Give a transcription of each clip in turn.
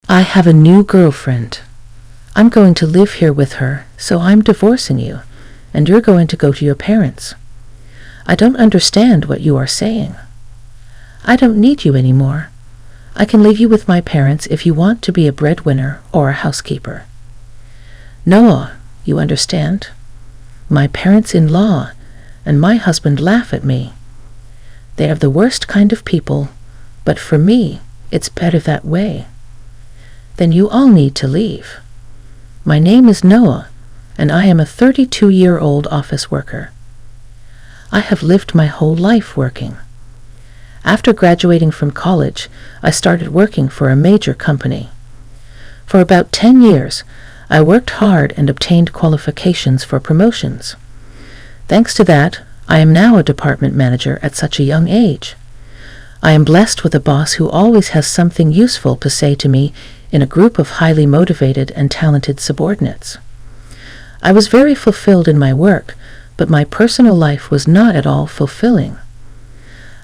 I have a new girlfriend. I'm going to live here with her, so I'm divorcing you, and you're going to go to your parents. I don't understand what you are saying. I don't need you anymore. I can leave you with my parents if you want to be a breadwinner or a housekeeper. Noah, you understand? My parents-in-law and my husband laugh at me. They are the worst kind of people, but for me, it's better that way. Then you all need to leave. My name is Noah, and I am a 32-year-old office worker. I have lived my whole life working. After graduating from college, I started working for a major company. For about 10 years, I worked hard and obtained qualifications for promotions. Thanks to that, I am now a department manager at such a young age. I am blessed with a boss who always has something useful to say to me in a group of highly motivated and talented subordinates. I was very fulfilled in my work, but my personal life was not at all fulfilling.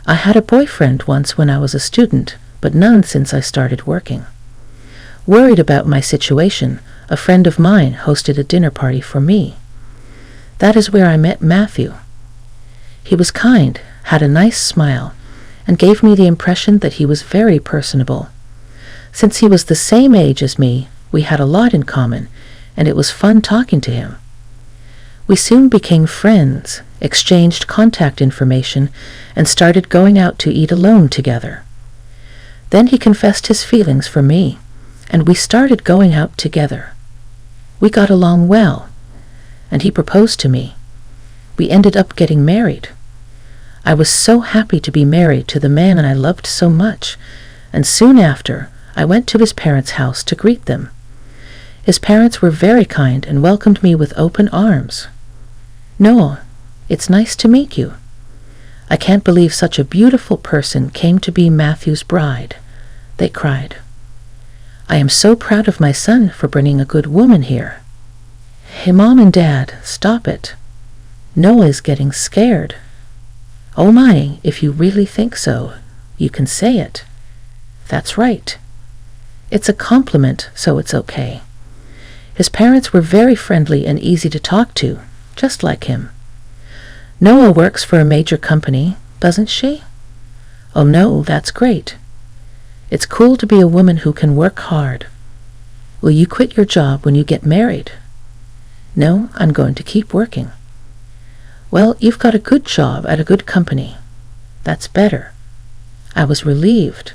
I had a boyfriend once when I was a student, but none since I started working. Worried about my situation, a friend of mine hosted a dinner party for me. That is where I met Matthew. He was kind, had a nice smile, and gave me the impression that he was very personable. Since he was the same age as me, we had a lot in common, and it was fun talking to him. We soon became friends, exchanged contact information, and started going out to eat alone together. Then he confessed his feelings for me, and we started going out together. We got along well, and he proposed to me. We ended up getting married. I was so happy to be married to the man I loved so much, and soon after, I went to his parents' house to greet them. His parents were very kind and welcomed me with open arms. Noah, it's nice to meet you. I can't believe such a beautiful person came to be Matthew's bride. They cried. I am so proud of my son for bringing a good woman here. Hey, Mom and Dad, stop it. Noah is getting scared. Oh my, if you really think so, you can say it. That's right. It's a compliment, so it's okay. His parents were very friendly and easy to talk to, just like him. Noah works for a major company, doesn't she? Oh no, that's great. It's cool to be a woman who can work hard. Will you quit your job when you get married? No, I'm going to keep working. Well, you've got a good job at a good company. That's better. I was relieved.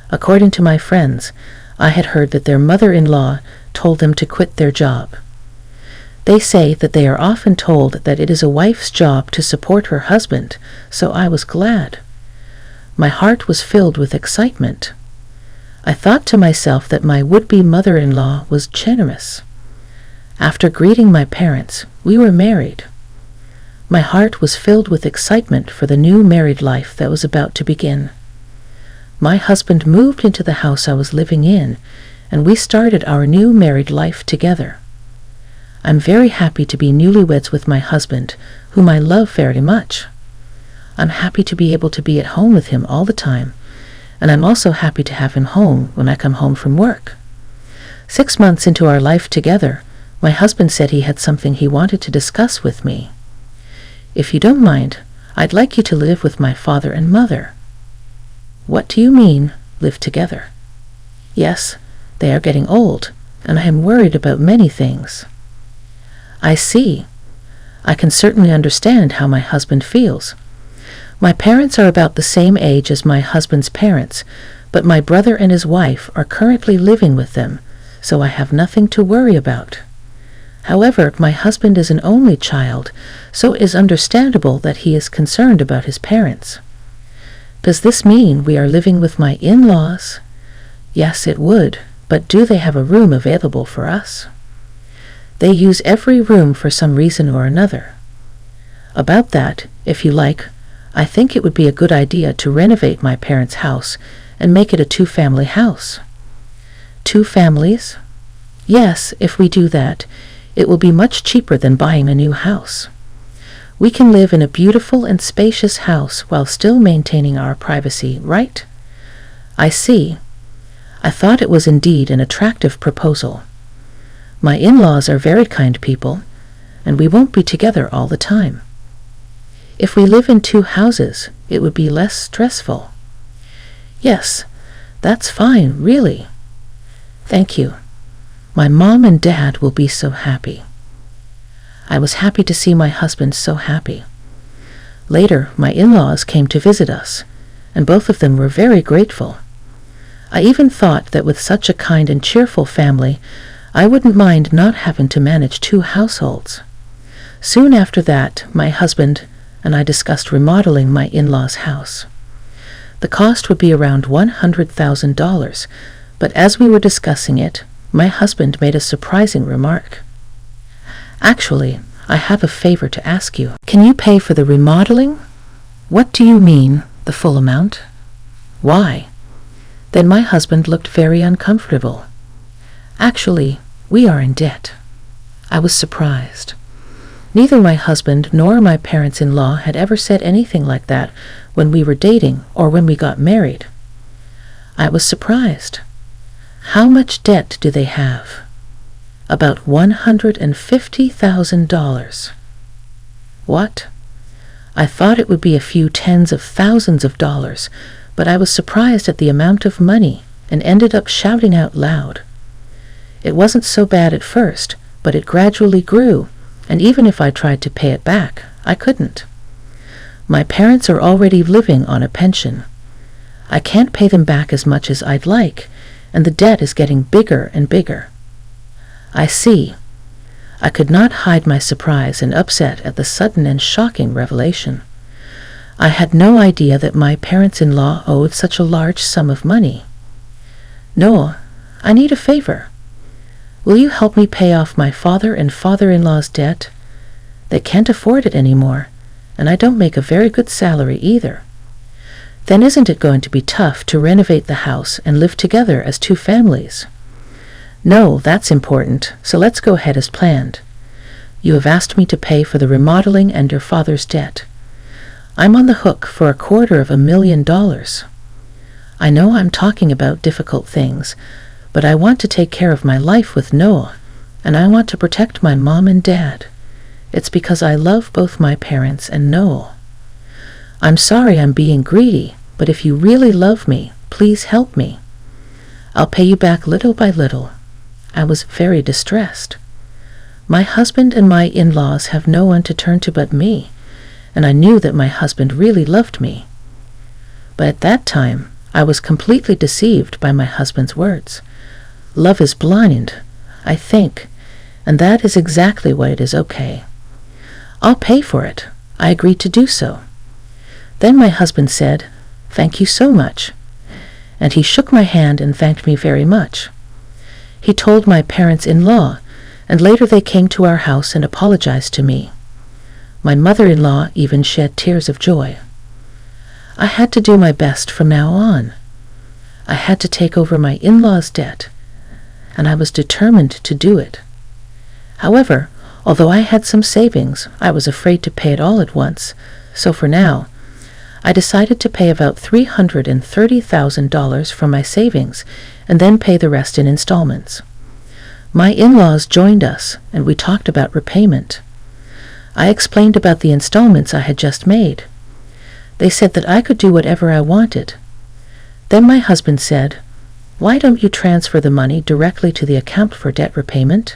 According to my friends, I had heard that their mother-in-law told them to quit their job. They say that they are often told that it is a wife's job to support her husband, so I was glad. My heart was filled with excitement. I thought to myself that my would-be mother-in-law was generous. After greeting my parents, we were married. My heart was filled with excitement for the new married life that was about to begin. My husband moved into the house I was living in, and we started our new married life together. I'm very happy to be newlyweds with my husband, whom I love very much. I'm happy to be able to be at home with him all the time, and I'm also happy to have him home when I come home from work. 6 months into our life together, my husband said he had something he wanted to discuss with me. If you don't mind, I'd like you to live with my father and mother. What do you mean, live together? Yes, they are getting old, and I am worried about many things. I see. I can certainly understand how my husband feels. My parents are about the same age as my husband's parents, but my brother and his wife are currently living with them, so I have nothing to worry about. However, my husband is an only child, so it is understandable that he is concerned about his parents. Does this mean we are living with my in-laws? Yes, it would, but do they have a room available for us? They use every room for some reason or another. About that, if you like, I think it would be a good idea to renovate my parents' house and make it a 2-family house. 2 families? Yes, if we do that, it will be much cheaper than buying a new house. We can live in a beautiful and spacious house while still maintaining our privacy, right? I see. I thought it was indeed an attractive proposal. My in-laws are very kind people, and we won't be together all the time. If we live in 2 houses, it would be less stressful. Yes, that's fine, really. Thank you. My mom and dad will be so happy. I was happy to see my husband so happy. Later, my in-laws came to visit us, and both of them were very grateful. I even thought that with such a kind and cheerful family, I wouldn't mind not having to manage 2 households. Soon after that, my husband and I discussed remodeling my in-laws' house. The cost would be around $100,000, but as we were discussing it, my husband made a surprising remark. Actually, I have a favor to ask you. Can you pay for the remodeling? What do you mean, the full amount? Why? Then my husband looked very uncomfortable. Actually, we are in debt. I was surprised. Neither my husband nor my parents-in-law had ever said anything like that when we were dating or when we got married. I was surprised. How much debt do they have? About $150,000. What? I thought it would be a few tens of thousands of dollars, but I was surprised at the amount of money and ended up shouting out loud. It wasn't so bad at first, but it gradually grew, and even if I tried to pay it back, I couldn't. My parents are already living on a pension. I can't pay them back as much as I'd like, and the debt is getting bigger and bigger. I see. I could not hide my surprise and upset at the sudden and shocking revelation. I had no idea that my parents-in-law owed such a large sum of money. Noah, I need a favor. Will you help me pay off my father and father-in-law's debt? They can't afford it anymore, and I don't make a very good salary either. Then isn't it going to be tough to renovate the house and live together as 2 families? No, that's important, so let's go ahead as planned. You have asked me to pay for the remodeling and your father's debt. I'm on the hook for $250,000. I know I'm talking about difficult things, but I want to take care of my life with Noah, and I want to protect my mom and dad. It's because I love both my parents and Noel. I'm sorry I'm being greedy, but if you really love me, please help me. I'll pay you back little by little. I was very distressed. My husband and my in-laws have no one to turn to but me, and I knew that my husband really loved me. But at that time, I was completely deceived by my husband's words. Love is blind, I think, and that is exactly what it is okay. I'll pay for it. I agreed to do so. Then my husband said, "Thank you so much," and he shook my hand and thanked me very much. He told my parents-in-law, and later they came to our house and apologized to me. My mother-in-law even shed tears of joy. I had to do my best from now on. I had to take over my in-laws' debt, and I was determined to do it. However, although I had some savings, I was afraid to pay it all at once, so for now, I decided to pay about $330,000 from my savings and then pay the rest in installments. My in-laws joined us, and we talked about repayment. I explained about the installments I had just made. They said that I could do whatever I wanted. Then my husband said, "Why don't you transfer the money directly to the account for debt repayment?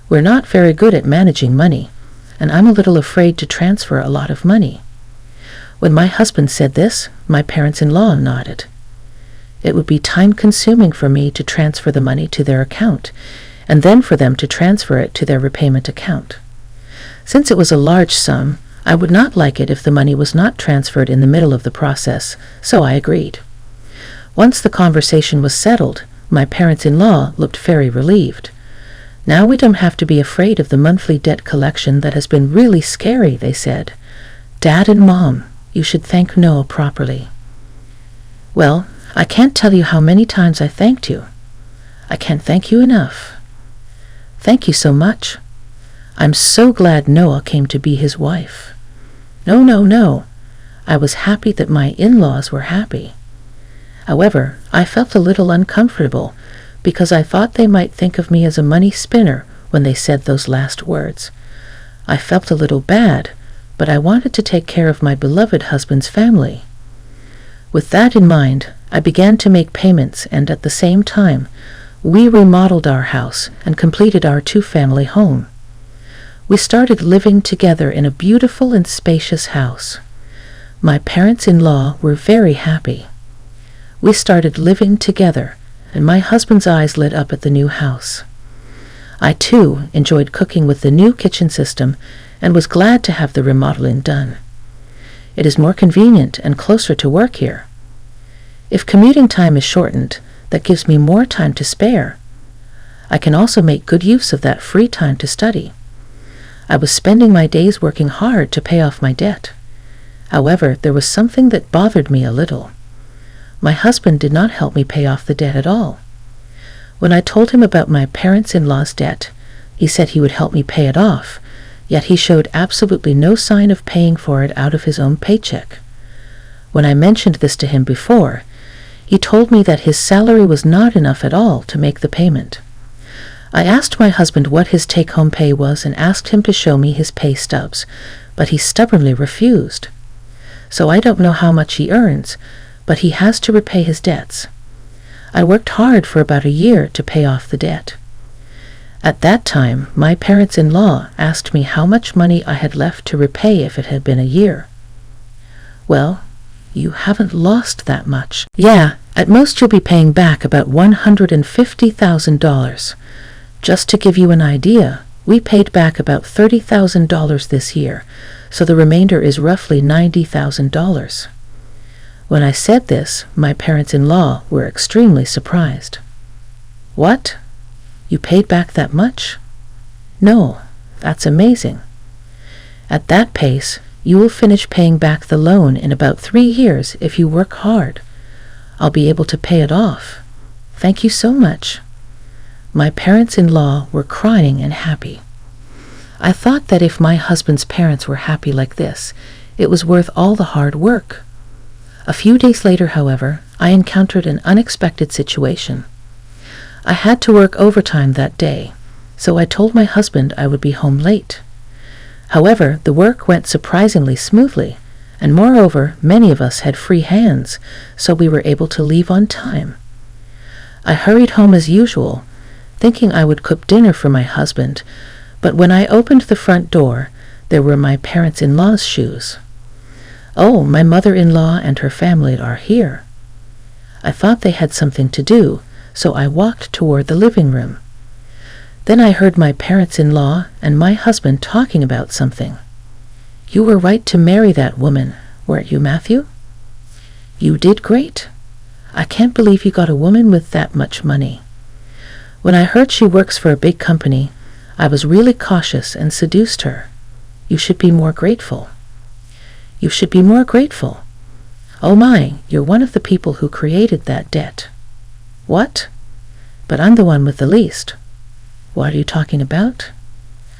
We're not very good at managing money, and I'm a little afraid to transfer a lot of money." When my husband said this, my parents-in-law nodded. It would be time-consuming for me to transfer the money to their account, and then for them to transfer it to their repayment account. Since it was a large sum, I would not like it if the money was not transferred in the middle of the process, so I agreed. Once the conversation was settled, my parents-in-law looked very relieved. Now we don't have to be afraid of the monthly debt collection that has been really scary, they said. Dad and Mom, you should thank Noah properly. Well, I can't tell you how many times I thanked you. I can't thank you enough. Thank you so much. I'm so glad Noah came to be his wife. No. I was happy that my in-laws were happy. However, I felt a little uncomfortable because I thought they might think of me as a money spinner when they said those last words. I felt a little bad, but I wanted to take care of my beloved husband's family. With that in mind, I began to make payments, and at the same time, we remodeled our house and completed our two-family home. We started living together in a beautiful and spacious house. My parents-in-law were very happy. We started living together, and my husband's eyes lit up at the new house. I, too, enjoyed cooking with the new kitchen system and was glad to have the remodeling done. It is more convenient and closer to work here. If commuting time is shortened, that gives me more time to spare. I can also make good use of that free time to study. I was spending my days working hard to pay off my debt. However, there was something that bothered me a little. My husband did not help me pay off the debt at all. When I told him about my parents-in-law's debt, he said he would help me pay it off, yet he showed absolutely no sign of paying for it out of his own paycheck. When I mentioned this to him before, he told me that his salary was not enough at all to make the payment. I asked my husband what his take-home pay was and asked him to show me his pay stubs, but he stubbornly refused. So I don't know how much he earns, but he has to repay his debts. I worked hard for about a year to pay off the debt. At that time, my parents-in-law asked me how much money I had left to repay if it had been a year. Well, you haven't lost that much. Yeah, at most you'll be paying back about $150,000. Just to give you an idea, we paid back about $30,000 this year, so the remainder is roughly $90,000. When I said this, my parents-in-law were extremely surprised. What? You paid back that much? No, that's amazing. At that pace, you will finish paying back the loan in about 3 years if you work hard. I'll be able to pay it off. Thank you so much. My parents-in-law were crying and happy. I thought that if my husband's parents were happy like this, it was worth all the hard work. A few days later, however, I encountered an unexpected situation. I had to work overtime that day, so I told my husband I would be home late. However, the work went surprisingly smoothly, and moreover, many of us had free hands, so we were able to leave on time. I hurried home as usual, thinking I would cook dinner for my husband, but when I opened the front door, there were my parents-in-law's shoes. Oh, my mother-in-law and her family are here. I thought they had something to do, so I walked toward the living room. Then I heard my parents-in-law and my husband talking about something. You were right to marry that woman, weren't you, Matthew? You did great. I can't believe you got a woman with that much money. When I heard she works for a big company, I was really cautious and seduced her. You should be more grateful. You should be more grateful. Oh my, you're one of the people who created that debt. What? But I'm the one with the least. What are you talking about?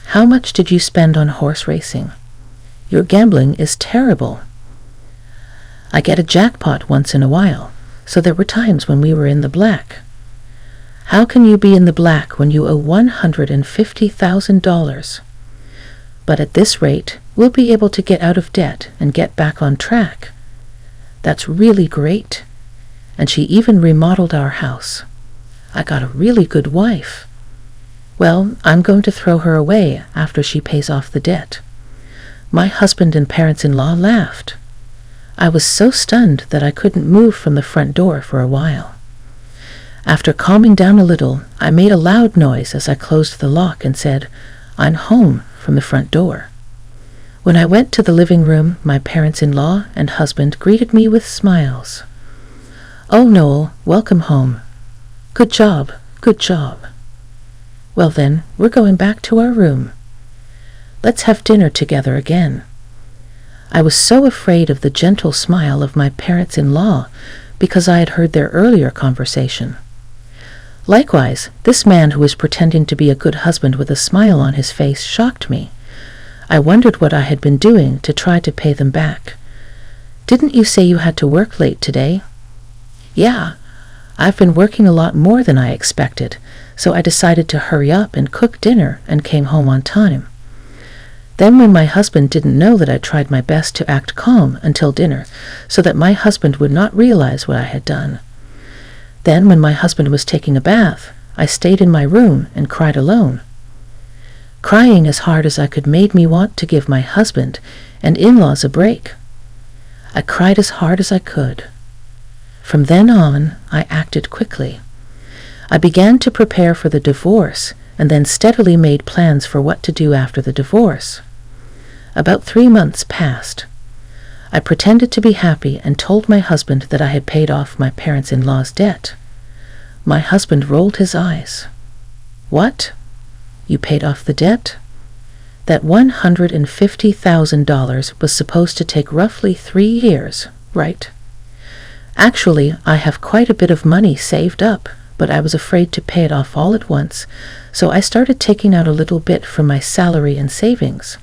How much did you spend on horse racing? Your gambling is terrible. I get a jackpot once in a while, so there were times when we were in the black. How can you be in the black when you owe $150,000? But at this rate, we'll be able to get out of debt and get back on track. That's really great. And she even remodeled our house. I got a really good wife. Well, I'm going to throw her away after she pays off the debt. My husband and parents-in-law laughed. I was so stunned that I couldn't move from the front door for a while. After calming down a little, I made a loud noise as I closed the lock and said, "I'm home," from the front door. When I went to the living room, my parents-in-law and husband greeted me with smiles. "Oh, Noel, welcome home. Good job, good job. Well then, we're going back to our room. Let's have dinner together again." I was so afraid of the gentle smile of my parents-in-law because I had heard their earlier conversation. Likewise, this man who was pretending to be a good husband with a smile on his face shocked me. I wondered what I had been doing to try to pay them back. "Didn't you say you had to work late today?" Yeah, I've been working a lot more than I expected, so I decided to hurry up and cook dinner and came home on time. Then when my husband didn't know that I tried my best to act calm until dinner, so that my husband would not realize what I had done. Then when my husband was taking a bath, I stayed in my room and cried alone. Crying as hard as I could made me want to give my husband and in-laws a break. I cried as hard as I could. From then on, I acted quickly. I began to prepare for the divorce and then steadily made plans for what to do after the divorce. About 3 months passed. I pretended to be happy and told my husband that I had paid off my parents-in-law's debt. My husband rolled his eyes. What? You paid off the debt? That $150,000 was supposed to take roughly 3 years, right? Actually, I have quite a bit of money saved up, but I was afraid to pay it off all at once, so I started taking out a little bit from my salary and savings.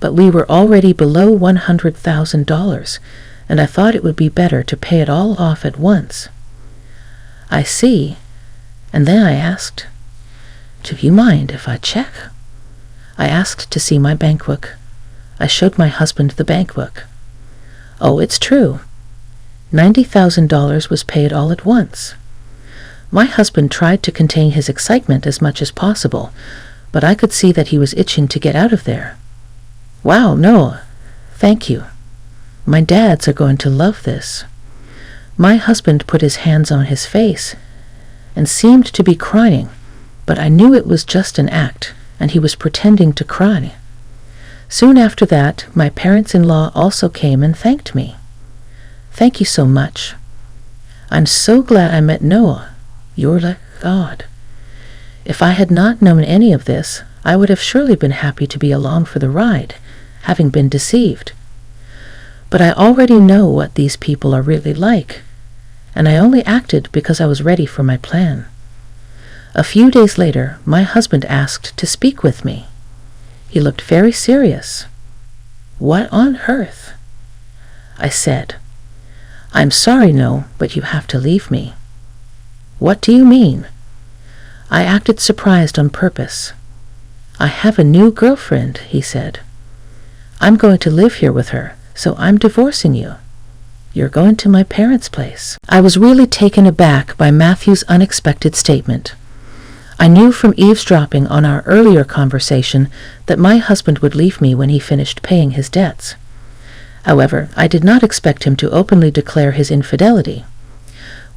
But we were already below $100,000, and I thought it would be better to pay it all off at once. I see. And then I asked, "Do you mind if I check?" I asked to see my bank book. I showed my husband the bank book. Oh, it's true. $90,000 was paid all at once. My husband tried to contain his excitement as much as possible, but I could see that he was itching to get out of there. Wow, no, thank you. My dads are going to love this. My husband put his hands on his face and seemed to be crying, but I knew it was just an act, and he was pretending to cry. Soon after that, my parents-in-law also came and thanked me. Thank you so much. I'm so glad I met Noah. You're like God. If I had not known any of this, I would have surely been happy to be along for the ride, having been deceived. But I already know what these people are really like, and I only acted because I was ready for my plan. A few days later, my husband asked to speak with me. He looked very serious. What on earth? I said, "I'm sorry, no, but you have to leave me." What do you mean? I acted surprised on purpose. I have a new girlfriend, he said. I'm going to live here with her, so I'm divorcing you. You're going to my parents' place. I was really taken aback by Matthew's unexpected statement. I knew from eavesdropping on our earlier conversation that my husband would leave me when he finished paying his debts. However, I did not expect him to openly declare his infidelity.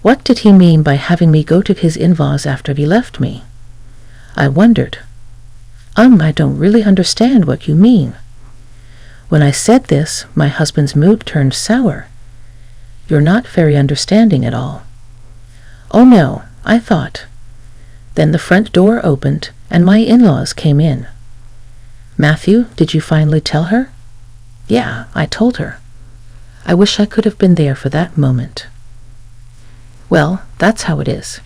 What did he mean by having me go to his in-laws after he left me? I wondered. I don't really understand what you mean. When I said this, my husband's mood turned sour. You're not very understanding at all. Oh no, I thought. Then the front door opened, and my in-laws came in. Matthew, did you finally tell her? Yeah, I told her. I wish I could have been there for that moment. Well, that's how it is.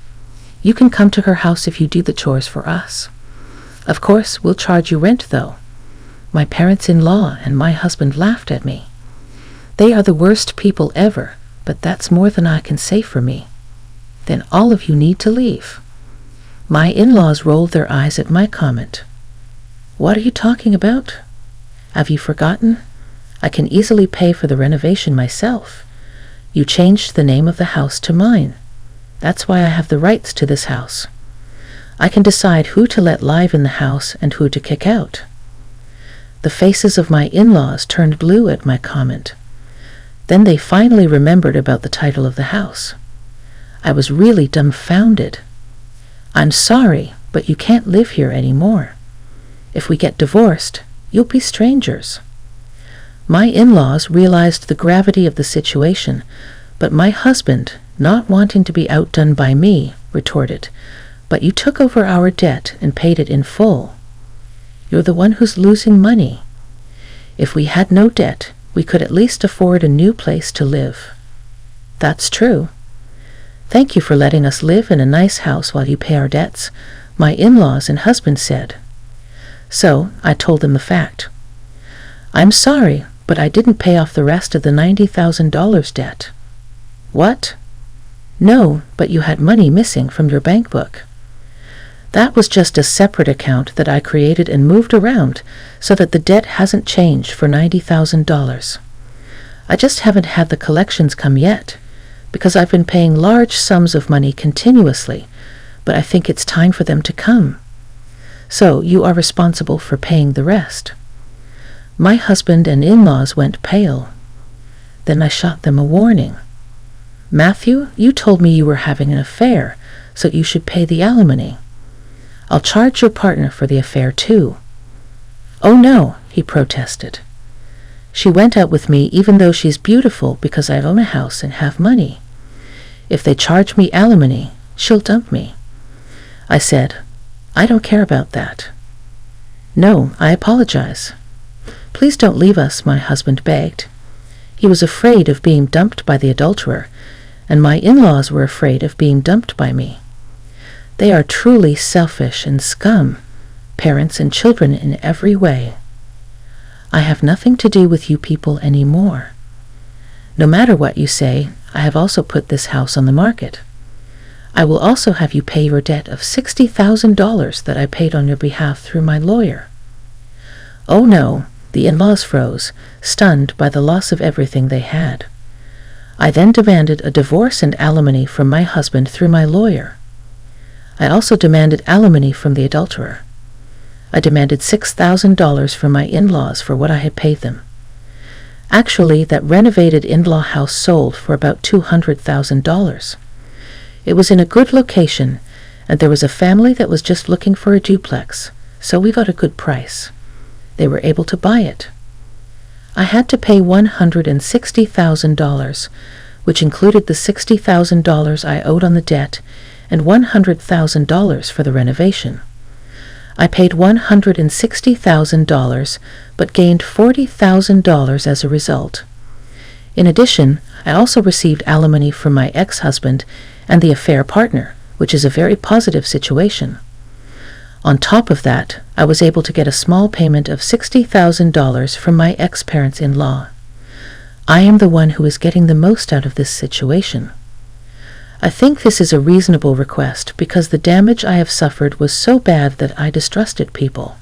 You can come to her house if you do the chores for us. Of course, we'll charge you rent, though. My parents-in-law and my husband laughed at me. They are the worst people ever, but that's more than I can say for me. Then all of you need to leave. My in-laws rolled their eyes at my comment. What are you talking about? Have you forgotten? I can easily pay for the renovation myself. You changed the name of the house to mine. That's why I have the rights to this house. I can decide who to let live in the house and who to kick out. The faces of my in-laws turned blue at my comment. Then they finally remembered about the title of the house. I was really dumbfounded. I'm sorry, but you can't live here anymore. If we get divorced, you'll be strangers. My in-laws realized the gravity of the situation, but my husband, not wanting to be outdone by me, retorted, But you took over our debt and paid it in full. You're the one who's losing money. If we had no debt, we could at least afford a new place to live. That's true. Thank you for letting us live in a nice house while you pay our debts, my in-laws and husband said. So I told them the fact. I'm sorry, but I didn't pay off the rest of the $90,000 debt. What? No, but you had money missing from your bank book. That was just a separate account that I created and moved around so that the debt hasn't changed for $90,000. I just haven't had the collections come yet, because I've been paying large sums of money continuously, but I think it's time for them to come. So you are responsible for paying the rest." My husband and in-laws went pale. Then I shot them a warning. "Matthew, you told me you were having an affair, so you should pay the alimony. I'll charge your partner for the affair too." "Oh no," he protested. "She went out with me even though she's beautiful because I own a house and have money. If they charge me alimony, she'll dump me." I said, "I don't care about that." "No, I apologize." "Please don't leave us," my husband begged. He was afraid of being dumped by the adulterer, and my in-laws were afraid of being dumped by me. They are truly selfish and scum, parents and children in every way. I have nothing to do with you people anymore. No matter what you say, I have also put this house on the market. I will also have you pay your debt of $60,000 that I paid on your behalf through my lawyer." "Oh no," the in-laws froze, stunned by the loss of everything they had. I then demanded a divorce and alimony from my husband through my lawyer. I also demanded alimony from the adulterer. I demanded $6,000 from my in-laws for what I had paid them. Actually, that renovated in-law house sold for about $200,000. It was in a good location, and there was a family that was just looking for a duplex, so we got a good price. They were able to buy it. I had to pay $160,000, which included the $60,000 I owed on the debt and $100,000 for the renovation. I paid $160,000, but gained $40,000 as a result. In addition, I also received alimony from my ex-husband and the affair partner, which is a very positive situation. On top of that, I was able to get a small payment of $60,000 from my ex-parents-in-law. I am the one who is getting the most out of this situation. I think this is a reasonable request because the damage I have suffered was so bad that I distrusted people.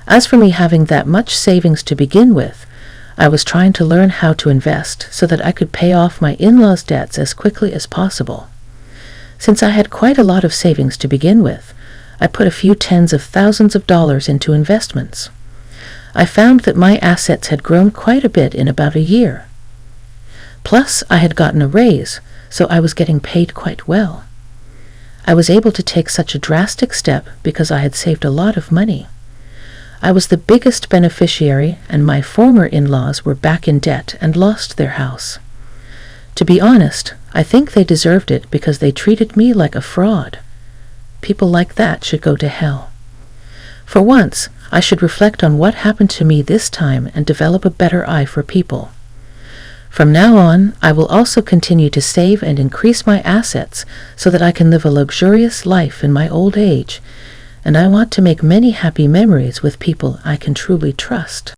As for me having that much savings to begin with, I was trying to learn how to invest so that I could pay off my in-laws' debts as quickly as possible. Since I had quite a lot of savings to begin with, I put a few tens of thousands of dollars into investments. I found that my assets had grown quite a bit in about a year. Plus, I had gotten a raise, so I was getting paid quite well. I was able to take such a drastic step because I had saved a lot of money. I was the biggest beneficiary, and my former in-laws were back in debt and lost their house. To be honest, I think they deserved it because they treated me like a fraud. People like that should go to hell. For once, I should reflect on what happened to me this time and develop a better eye for people. From now on, I will also continue to save and increase my assets so that I can live a luxurious life in my old age, and I want to make many happy memories with people I can truly trust.